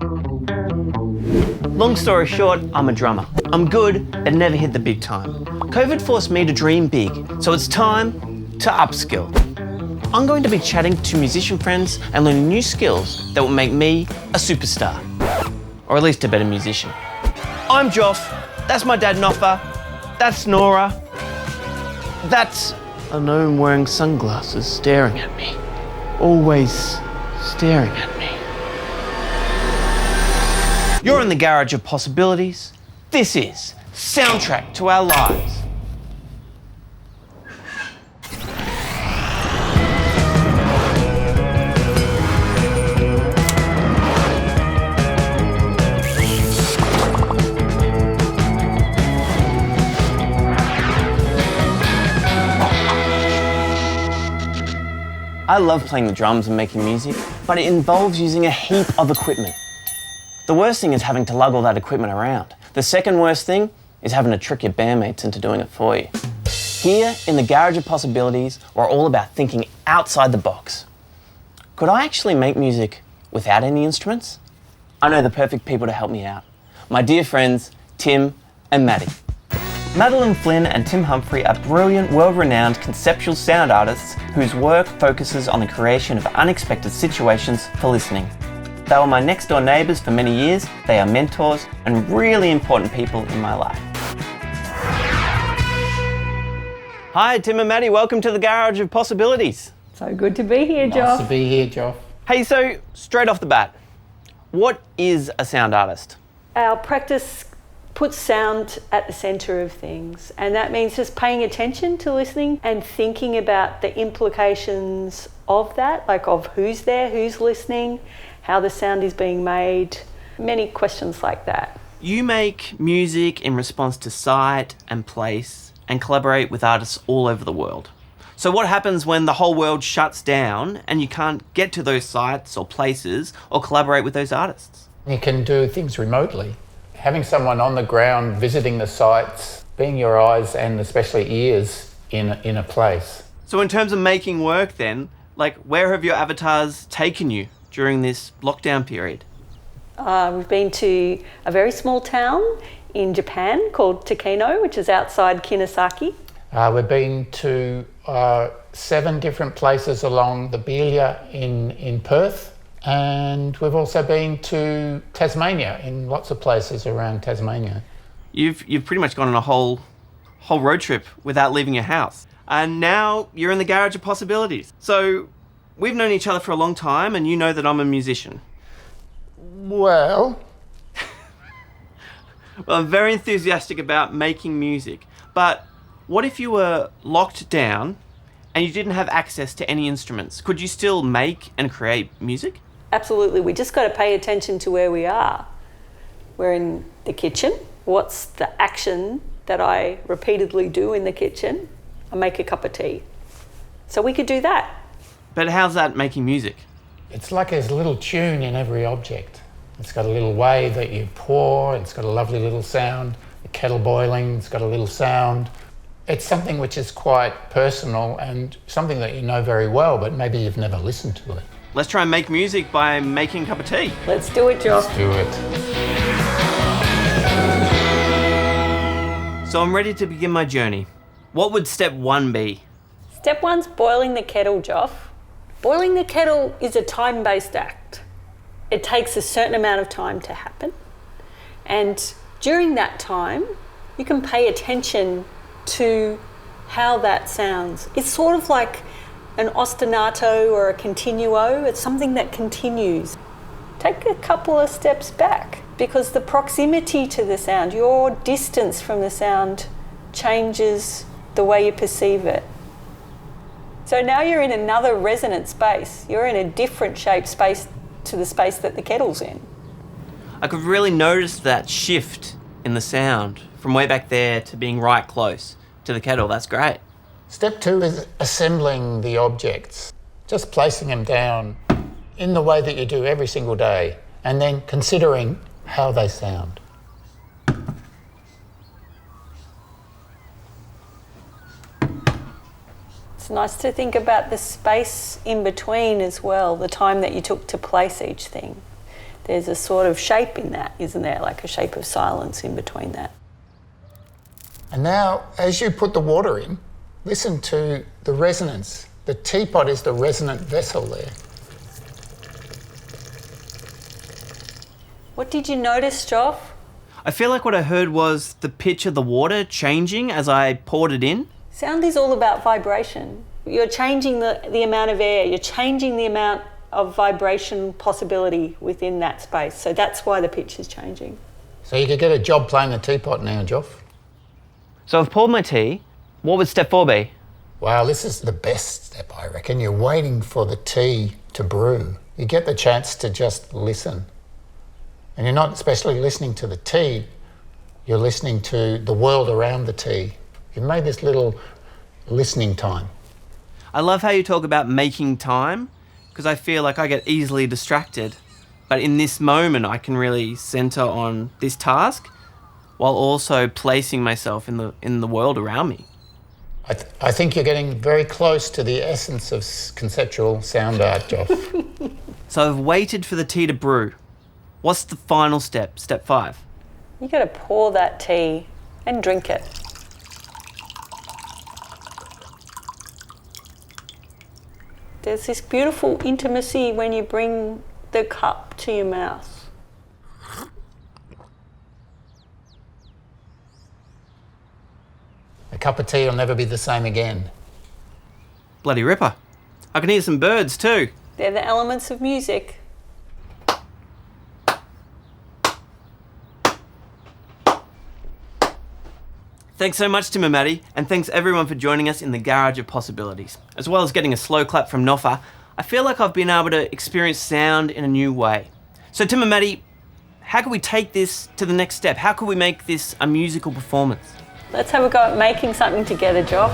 Long story short, I'm a drummer. I'm good, but never hit the big time. COVID forced me to dream big, so it's time to upskill. I'm going to be chatting to musician friends and learning new skills that will make me a superstar. Or at least a better musician. I'm Joff, that's my dad Noffa, that's Nora, that's a gnome wearing sunglasses staring at me. Always staring at me. You're in the garage of possibilities. This is Soundtrack to Our Lives. I love playing the drums and making music, but it involves using a heap of equipment. The worst thing is having to lug all that equipment around. The second worst thing is having to trick your bandmates into doing it for you. Here, in the Garage of Possibilities, we're all about thinking outside the box. Could I actually make music without any instruments? I know the perfect people to help me out. My dear friends, Tim and Maddie. Madeline, Flynn and Tim Humphrey are brilliant, world-renowned conceptual sound artists whose work focuses on the creation of unexpected situations for listening. They were my next-door neighbours for many years, they are mentors and really important people in my life. Hi, Tim and Maddie, welcome to the Garage of Possibilities. So good to be here, Joff. Nice to be here, Joff. Hey, so straight off the bat, what is a sound artist? Our practice puts sound at the centre of things, and that means just paying attention to listening and thinking about the implications of that, like of who's there, who's listening, how the sound is being made, many questions like that. You make music in response to sight and place and collaborate with artists all over the world. So what happens when the whole world shuts down and you can't get to those sites or places or collaborate with those artists? You can do things remotely. Having someone on the ground visiting the sites, being your eyes and especially ears in a place. So in terms of making work then, like where have your avatars taken you during this lockdown period? We've been to a very small town in Japan called Takeno, which is outside Kinosaki. We've been to 7 different places along the Belia in Perth, and we've also been to Tasmania, in lots of places around Tasmania. You've pretty much gone on a whole road trip without leaving your house. And now you're in the Garage of Possibilities. So we've known each other for a long time and you know that I'm a musician. Well, I'm very enthusiastic about making music, but what if you were locked down and you didn't have access to any instruments? Could you still make and create music? Absolutely, we just got to pay attention to where we are. We're in the kitchen. What's the action that I repeatedly do in the kitchen? I make a cup of tea. So we could do that. But how's that making music? it's like there's a little tune in every object. It's got a little way that you pour, it's got a lovely little sound. The kettle boiling, it's got a little sound. It's something which is quite personal and something that you know very well, but maybe you've never listened to it. Let's try and make music by making a cup of tea. Let's do it, Joff. Let's do it. So I'm ready to begin my journey. What would step one be? Step one's boiling the kettle, Joff. Boiling the kettle is a time-based act. It takes a certain amount of time to happen. And during that time, you can pay attention to how that sounds. It's sort of like an ostinato or a continuo. It's something that continues. Take a couple of steps back because the proximity to the sound, your distance from the sound, changes the way you perceive it. So now you're in another resonant space. You're in a different shaped space to the space that the kettle's in. I could really notice that shift in the sound from way back there to being right close to the kettle. That's great. Step two is assembling the objects, just placing them down in the way that you do every single day, and then considering how they sound. It's nice to think about the space in between as well, the time that you took to place each thing. There's a sort of shape in that, isn't there? Like a shape of silence in between that. And now, as you put the water in, listen to the resonance. The teapot is the resonant vessel there. What did you notice, Joff? I feel like what I heard was the pitch of the water changing as I poured it in. Sound is all about vibration. You're changing the amount of air, you're changing the amount of vibration possibility within that space. So that's why the pitch is changing. So you could get a job playing the teapot now, Joff. So I've poured my tea. What would step 4 be? Wow, this is the best step, I reckon. You're waiting for the tea to brew. You get the chance to just listen. And you're not especially listening to the tea, you're listening to the world around the tea. You've made this little listening time. I love how you talk about making time, because I feel like I get easily distracted. But in this moment, I can really centre on this task while also placing myself in the world around me. I think you're getting very close to the essence of conceptual sound art, Joff. So I've waited for the tea to brew. What's the final step, step 5? You got to pour that tea and drink it. There's this beautiful intimacy when you bring the cup to your mouth. A cup of tea will never be the same again. Bloody ripper. I can hear some birds too. They're the elements of music. Thanks so much, Tim and Maddie, and thanks everyone for joining us in the Garage of Possibilities. As well as getting a slow clap from Noffa, I feel like I've been able to experience sound in a new way. So Tim and Maddie, how can we take this to the next step? How can we make this a musical performance? Let's have a go at making something together, Joff.